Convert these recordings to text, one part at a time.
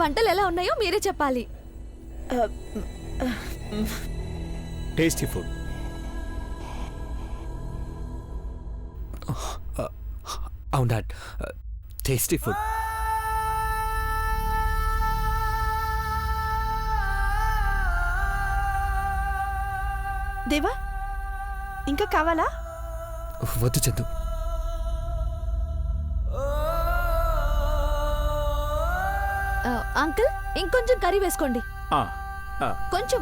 వంటలు ఎలా ఉన్నాయో మీరే చెప్పాలి. Tasty food. అవును డాడ్, టేస్టీ ఫుడ్. దేవా, ఇంకా కావాలా? వద్దు చందు. అంకుల్, ఇంకొంచెం కర్రీ వేసుకోండి. కొంచెం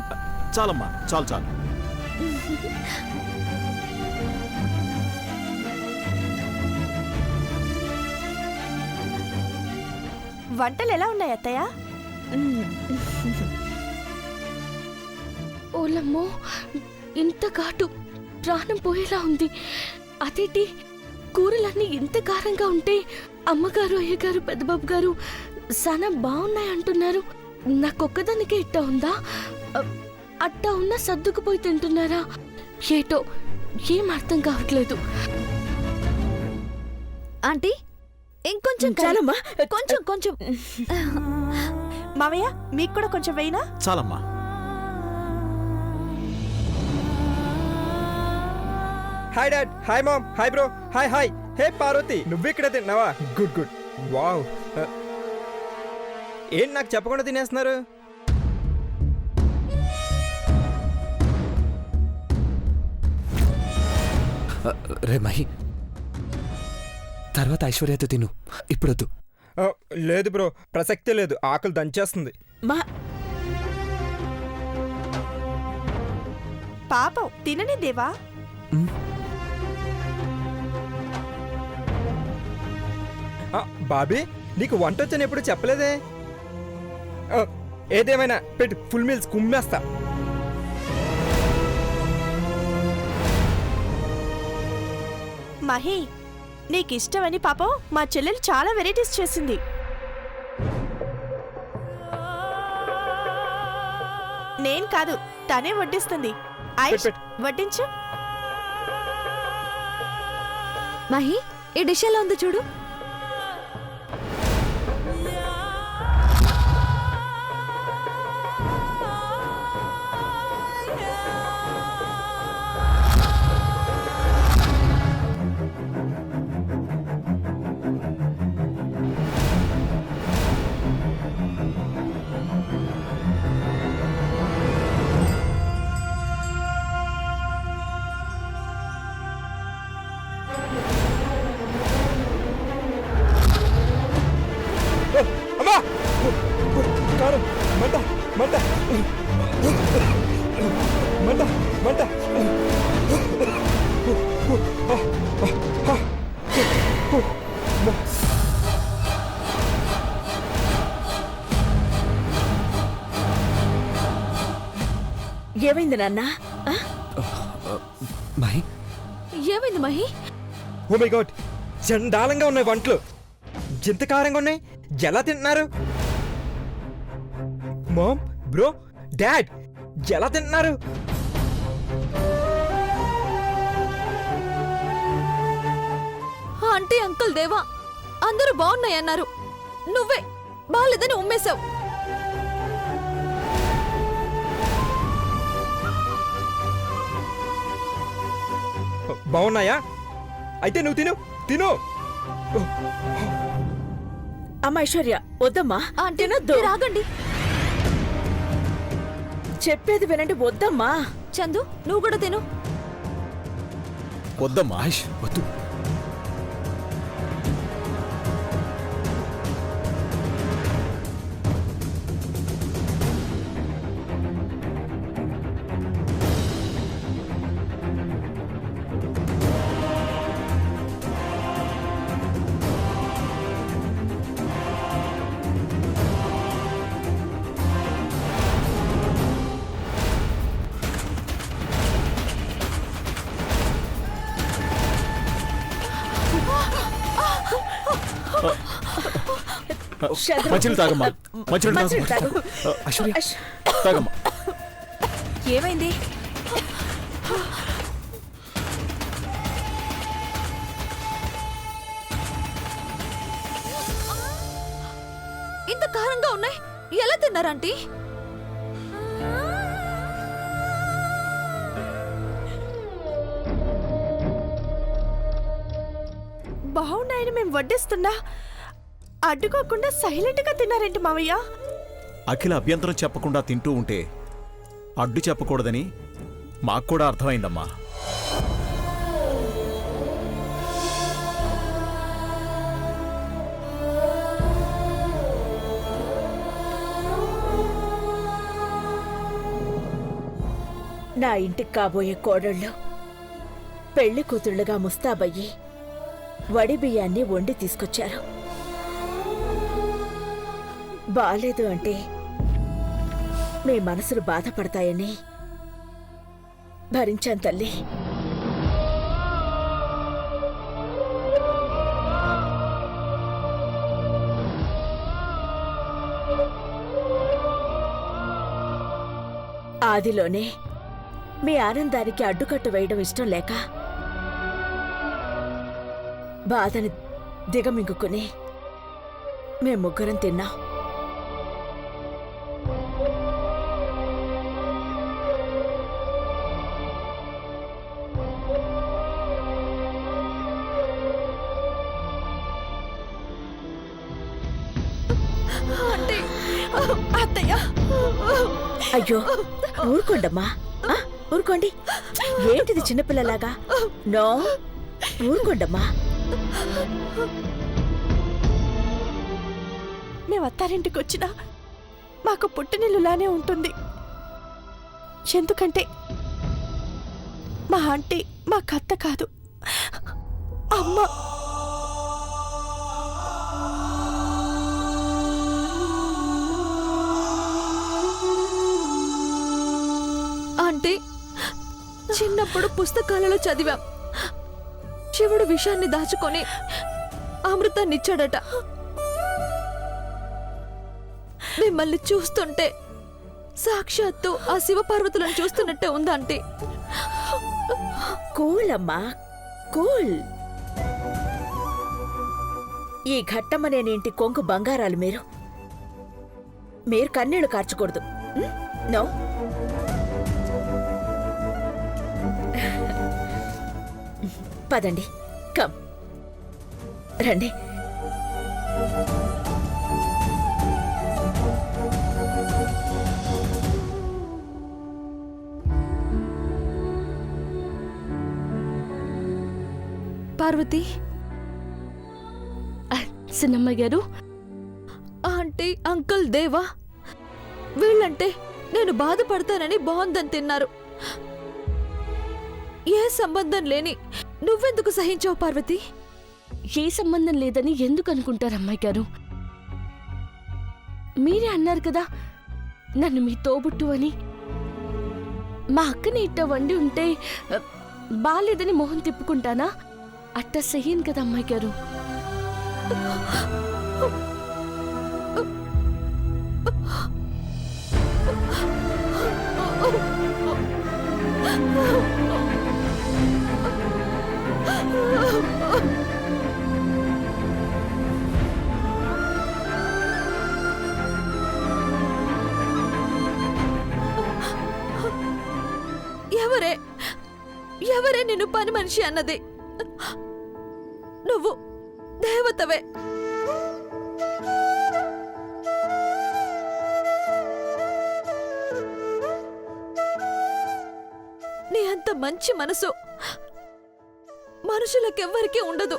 చాలమ్మా, చాలు చాలు. వంటలు ఎలా ఉన్నాయి అత్తయ్య? ఓలమ్మో, ఇంత ఘాటు, ప్రాణం పోయేలా ఉంది. అదేంటి, కూరలన్నీ ఇంత కారంగా ఉంటే అమ్మగారు, అయ్యగారు, పెద్దబాబు గారు చాలా బాగున్నాయి అంటున్నారు. నాకొక్కదానికే ఇట్టా ఉందా? అట్టా ఉన్నా సర్దుకుపోయి తింటున్నారా? ఏటో ఏం అర్థం కావట్లేదు. ఆంటీ, ఇంకొంచెం చాలమ్మా. కొంచెం కొంచెం. మావయ్య, మీకు కూడా కొంచెం వేయినా? చాలమ్మా. Hi dad, hi mom, hi bro, hi hi. Hey Parvati, నువ్వు ఇక్కడ తిన్నావా? Good good. వావ్, ఏంటి నాకు చెప్పకుండా తినేస్తున్నారు? రే మహి, తర్వాత ఐశ్వర్యతో తిను, ఇప్పుడొద్దు. లేదు బ్రో, ప్రసక్తే లేదు, ఆకలి దంచేస్తుంది. పాపం తినని దేవా. బాబీ, నీకు వంట వచ్చని ఎప్పుడు చెప్పలేదే? ఏదేమైనా పెట్టు, ఫుల్ మీల్స్ కుమ్మేస్తా. మహి, నీకిష్టమని పాపం మా చెల్లెలు చాలా వెరైటీస్ చేసింది. నేను కాదు, తనే వడ్డిస్తుంది. ఐష్, వడ్డించు. మహి, ఈ డిష్ ఎలా ఉందో చూడు. అమ్మా, కారం, మంట మంట మంట మంట. ఏమైంది నాన్న? మహి, ఏమైంది మహి? ఓ మై గాడ్, చండాలంగా ఉన్నాయి వంటలు. ఎంత కారంగా ఉన్నాయి, ఎలా తింటున్నారు? మామ్, బ్రో, డాడ్, ఎలా తింటున్నారు? ఆంటీ, అంకుల్, దేవా అందరూ బాగున్నాయన్నారు. నువ్వే బాగాలేదని ఉమ్మేశావు. బాగున్నాయా? అయితే నువ్వు తిను, తిను. అమ్మ ఐశ్వర్య, వద్దమ్మా. ఆంటీ, మీరు ఆగండి. చెప్పేది వినండి, వద్దమ్మా. చందు, నువ్వు కూడా తిను. వద్దమ్మా. ఆయుష్ వద్దు. మంచినీళ్ళు తాగమ్మా, మంచినీళ్ళు తాగు. ఐశ్వర్య, తాగమ్మా. ఏమైంది? ఇంత కారంగా ఉన్నాయి. ఎలా తిన్నారంటీ? బాగున్నాయని మేము వడ్డిస్తున్నా అడ్డుకోకుండా సైలెంట్ గా తిన్నారేంటి మావయ్య? అఖిల అభ్యంతరం చెప్పకుండా తింటూ ఉంటే అడ్డు చెప్పకూడదని మాకు కూడా అర్థమైందమ్మా. నా ఇంటికి కాబోయే కోడళ్ళు పెళ్లి కూతుళ్ళుగా ముస్తాబయ్యి వడి బియ్యాన్ని వండి తీసుకొచ్చారు. బాలేదు అంటే మీ మనసులు బాధపడతాయని భరించాను తల్లి. ఆదిలోనే మీ ఆనందానికి అడ్డుకట్టు వేయడం ఇష్టం లేక బాధని దిగమింగుకుని మేం ముగ్గురం తిన్నాం. అత్తయ్య, అయ్యో ఊరుకోండమ్మా, ఊరుకోండి. ఏంటిది చిన్నపిల్లలాగా? నో, ఊరుకోండమ్మా. మేము అత్తారింటికి వచ్చినా మాకు పుట్టినిల్లులానే ఉంటుంది. ఎందుకంటే మా ఆంటీ మా కత్త కాదు, అమ్మ. అంటే చిన్నప్పుడు పుస్తకాలలో చదివాం, శివుడు విషాన్ని దాచుకొని అమృతాన్నిచ్చాడట. మిమ్మల్ని చూస్తుంటే సాక్షాత్తు ఆ శివపార్వతులను చూస్తున్నట్టే ఉందంటే. కూల్ అమ్మా, కూల్. ఈ ఘట్టమనేనింటి కొంగు బంగారాలు మీరు కన్నీళ్లు కార్చకూడదు. నో. పదండి, కమ్ రండి. పార్వతి, సిన్నమ్మ గారు, ఆంటీ, అంకుల్, దేవా వీళ్ళంటే నేను బాధపడతానని బాగుందని తిన్నారు. ఏ సంబంధం లేని నువ్వెందుకు సహించావు పార్వతి? ఏ సంబంధం లేదని ఎందుకు అనుకుంటారు అమ్మాయి గారు? మీరే అన్నారు కదా నన్ను మీ తోబుట్టు అని. మా అక్కని ఇట్ట వండి ఉంటే బాలేదని మొహం తిప్పుకుంటానా? అట్ట సహీన్ కదా అమ్మాయి గారు. ఎవరే నిన్ను పని మనిషి అన్నది? నువ్వు దేవతవే. నీ అంత మంచి మనసు మనుషులకెవ్వరికీ ఉండదు.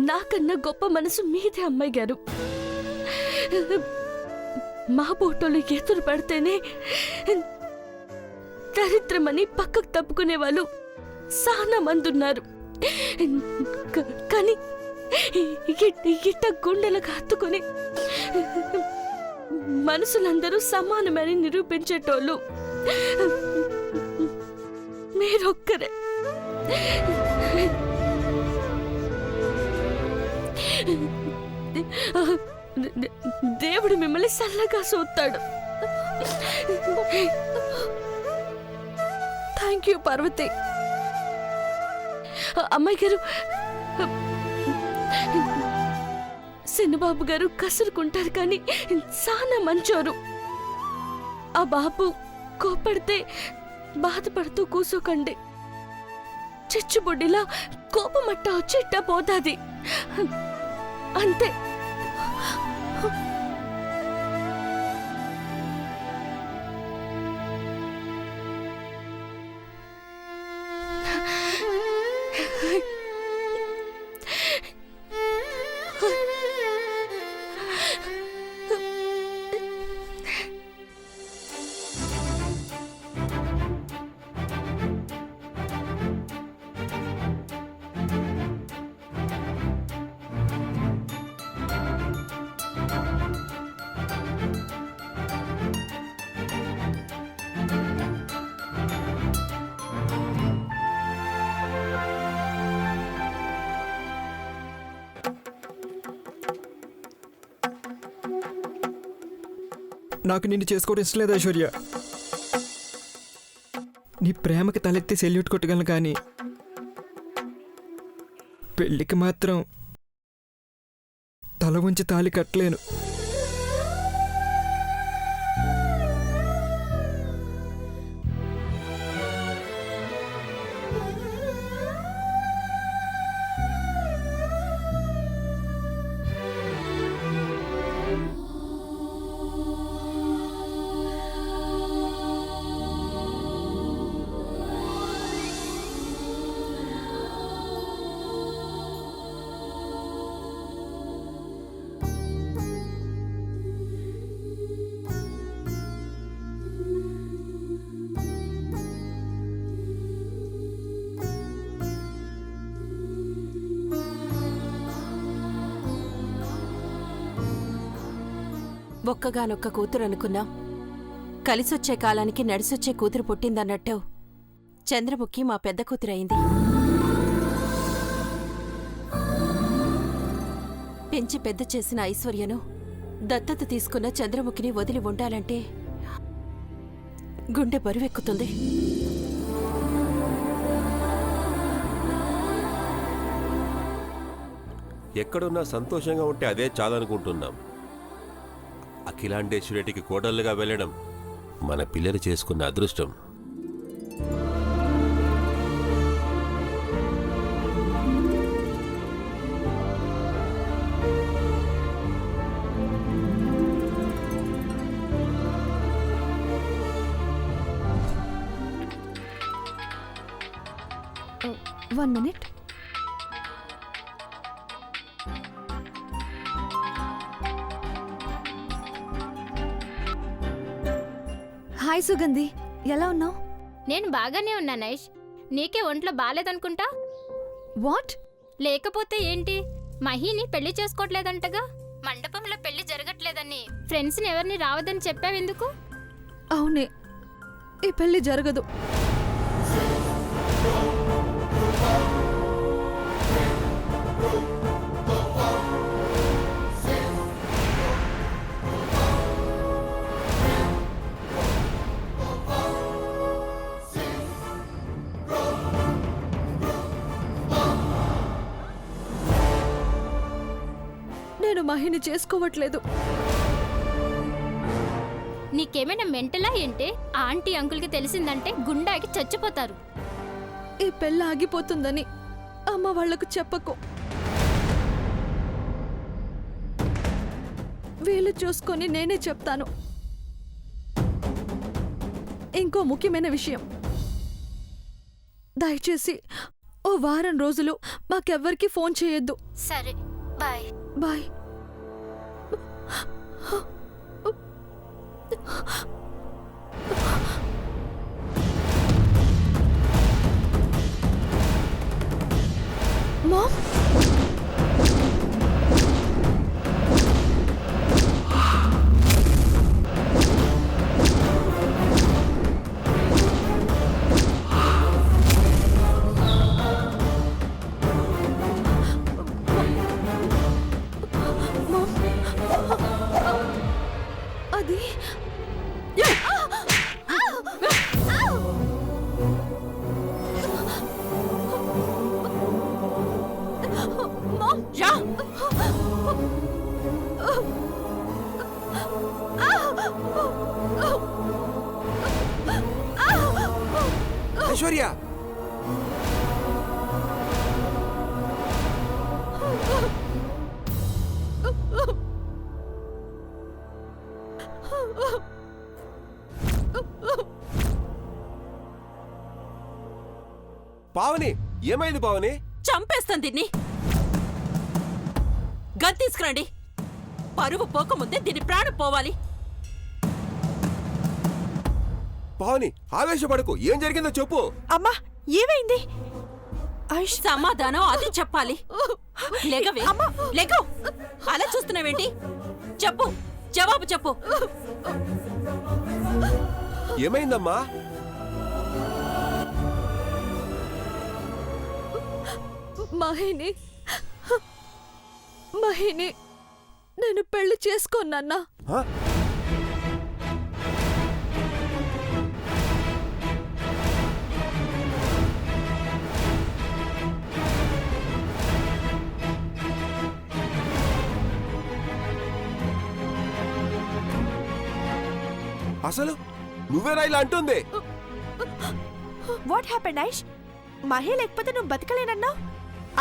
నాకన్నా గొప్ప మనసు మీదే అమ్మాయి గారు. మా బోటోలు ఎదురు పడితేనే దరిద్రమని పక్కకు తప్పుకునే వాళ్ళు చాలా మంది ఉన్నారు. కానీ ఇట్ట గుండెలకు హత్తుకొని మనసులందరూ సమానమని నిరూపించేటోళ్ళు మీరొక్కరే. దేవుడు మిమ్మల్ని సల్లగా చూస్తాడు. Thank you Parvati. అమ్మాయి గారు, చిన్నబాబు గారు కసురుకుంటారు కానీ చాలా మంచోరు. ఆ బాబు కోపడితే బాధపడుతూ కూసోకండి. చిచ్చుబుడ్డిలా కోపమట్ట వచ్చి ఇట్టా పోతాది అంతే. నాకు నిన్ను చేసుకోవడం ఇష్టం లేదు ఐశ్వర్య. నీ ప్రేమకి తలెత్తి సెల్యూట్ కొట్టగలను కానీ పెళ్ళికి మాత్రం తల ఉంచి తాళి కట్టలేను. ఒక్కగానొక్క కూతురు అనుకున్నాం. కలిసొచ్చే కాలానికి నడిసొచ్చే కూతురు పుట్టిందన్నట్టు చంద్రముఖి మా పెద్ద కూతురయింది. పెంచి పెద్ద చేసిన ఐశ్వర్యను దత్తత తీసుకున్న చంద్రముఖిని వదిలి ఉండాలంటే గుండె బరువెక్కుతుంది. ఎక్కడున్నా సంతోషంగా ఉంటే అదే చాలనుకుంటున్నాం. అఖిలాండేశ్వరెడ్డికి కోడళ్ళుగా వెళ్ళడం మన పిల్లలు చేసుకున్న అదృష్టం. One minute. హాయ్ సుగంధి, ఎలా ఉన్నావు? నేను బాగానే ఉన్నా నైష్. నీకే ఒంట్లో బాలేదనుకుంటా. వాట్? లేకపోతే ఏంటి, మహిని పెళ్లి చేసుకోవట్లేదంటగా. మండపంలో పెళ్లి జరగట్లేదని ఫ్రెండ్స్ని ఎవరిని రావద్దని చెప్పావెందుకు? అవునే, ఈ పెళ్లి జరగదు. నేను మహిని చేసుకోవట్లేదు. నీకేమైనా మెంటలా ఏంటే? ఆంటీ అంకుల్కి తెలిసిందంటే గుండాకి చచ్చిపోతారు. ఈ పెళ్ళి ఆగిపోతుందని అమ్మ వాళ్లకు చెప్పకు. వీలు చూసుకొని నేనే చెప్తాను. ఇంకో ముఖ్యమైన విషయం, దయచేసి ఓ వారం రోజులు మాకెవ్వరికి ఫోన్ చేయొద్దు. సరే, బాయ్. బాయ్. మామ్, అది ఐశ్వర్య పావని ఏమైంది పావని? చంపేస్తాను దీన్ని. గన్ తీసుకురండి. పరువు పోకముందే దీని ప్రాణం పోవాలి. పావని ఆవేశపడకు, ఏం జరిగిందో చెప్పు. అమ్మా ఏమైంది? ఐష్ సమాధానం అది చెప్పాలి. లేగవే, లేగో. అలా చూస్తున్నావేంటి? చెప్పు, జవాబు చెప్పు. ఏమైందమ్మా? మహిని నేను పెళ్లి చేసుకోనన్నా. హ? అసలు నువ్వేనా ఇలా అంటుంది? What happened Aish? మహి లేకపోతే నువ్వు బతకలేనన్నావు,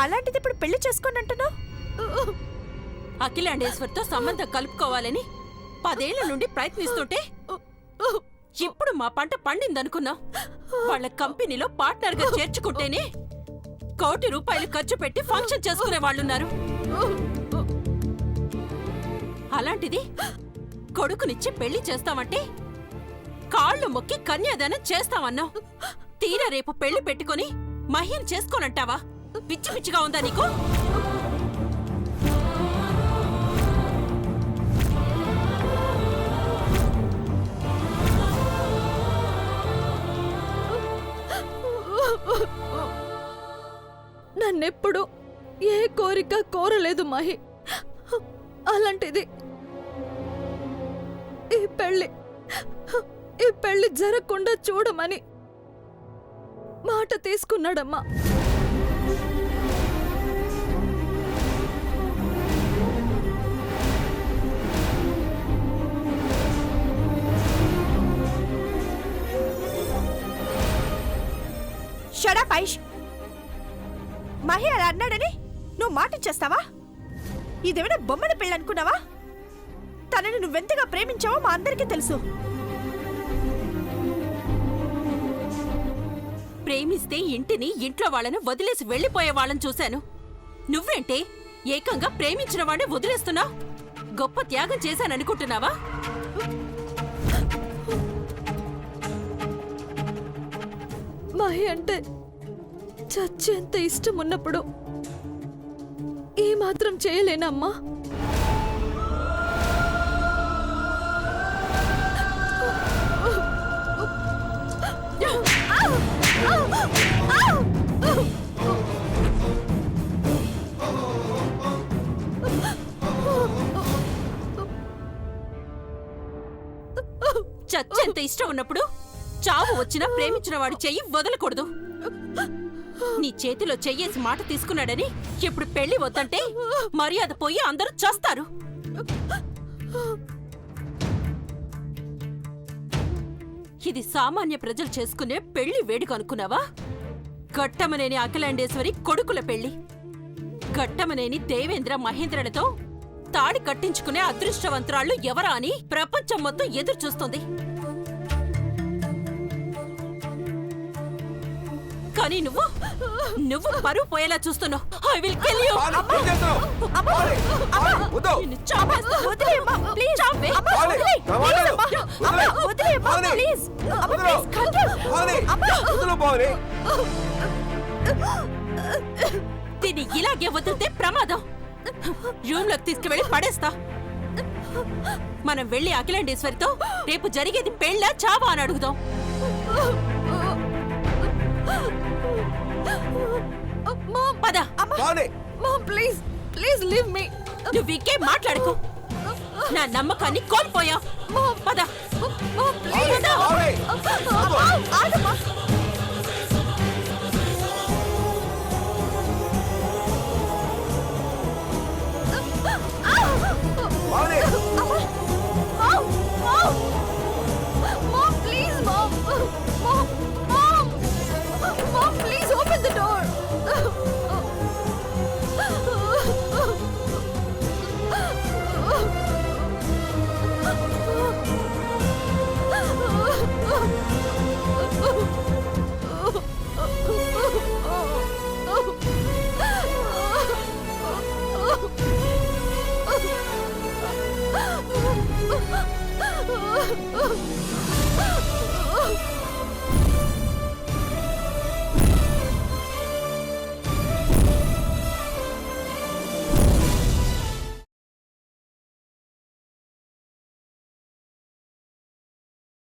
అలాంటిది ఇప్పుడు పెళ్లి చేసుకోనంటున్నావు. అఖిలాండేశ్వర్తో సంబంధం కలుపుకోవాలని 10 ఏళ్ల నుండి ప్రయత్నిస్తుంటే ఇప్పుడు మా పంట పండిందనుకున్నాం. వాళ్ళ కంపెనీలో పార్ట్నర్ గా చేర్చుకుంటేనే ₹1 కోటి ఖర్చు పెట్టి ఫంక్షన్ చేసుకునే వాళ్ళున్నారు. అలాంటిది కొడుకునిచ్చి పెళ్లి చేస్తామంటే కాళ్ళు మొక్కి కన్యాదానం చేస్తామన్నావు. తీరా రేపు పెళ్లి పెట్టుకుని మహిని చేసుకోనంటావా? పిచ్చి పిచ్చిగా ఉందా నీకు? నన్నెప్పుడు ఏ కోరిక కోరలేదు మహి. అలాంటిది ఈ పెళ్లి జరగకుండా చూడమని మాట తీసుకున్నాడమ్మా. Shut up Aish. మహి అలా అన్నాడని నువ్వు మాట ఇచ్చేస్తావా? ఇదేమైనా బొమ్మన పెళ్ళి అనుకున్నావా? తనని నువ్వెంతగా ప్రేమించావో మా అందరికీ తెలుసు. ప్రేమిస్తే ఇంటిని, ఇంట్లో వాళ్ళను వదిలేసి వెళ్లిపోయే వాళ్ళని చూశాను. నువ్వేంటే ఏకంగా ప్రేమించిన వాడిని వదిలేస్తున్నావు? గొప్ప త్యాగం చేశాననుకుంటున్నావా? మహి అంటే చచ్చేంత ఇష్టం ఉన్నప్పుడు ఈ మాత్రం చేయలేనమ్మా. చచ్చేంత ఇష్టం ఉన్నప్పుడు చావు వచ్చినా ప్రేమించిన వాడు చెయ్యి వదలకూడదు. నీ చేతిలో చెయ్యేసి మాట తీసుకున్నాడని ఇప్పుడు పెళ్లి వద్దంటే మర్యాద పోయి అందరూ చస్తారు. ఇది సామాన్య ప్రజలు చేసుకునే పెళ్లి వేడుక అనుకున్నావా? ఘట్టమనేని అఖిలాండేశ్వరి కొడుకుల పెళ్లి. ఘట్టమనేని దేవేంద్ర మహేంద్రలతో తాడి కట్టించుకునే అదృష్టవంతురాళ్లు ఎవరా అని ప్రపంచం మొత్తం ఎదురు చూస్తుంది. కానీ నువ్వు పరువు పోయేలా చూస్తున్నావు. I will kill you. నిన్ను చంపేస్తా. వదిలేయమ్మా, ప్లీజ్. చంపే. వదిలేయ్. ప్లీజ్ అమ్మా. అమ్మా, వదిలేయమ్మా, ప్లీజ్. అమ్మా, ప్లీజ్ కంట్రోల్. అమ్మా. దీన్ని ఇలాగే వదిలితే ప్రమాదం. రూమ్ లోకి తీసుకువెళ్ళి పడేస్తా. మనం వెళ్ళి అఖిలాండేశ్వరితో రేపు జరిగేది పెళ్ళా చావా అని అడుగుదాం. పద. Please please leave me. నువ్వు ఇంకేం మాట్లాడుకో. నా నమ్మకాన్ని కోల్పోయా. పద.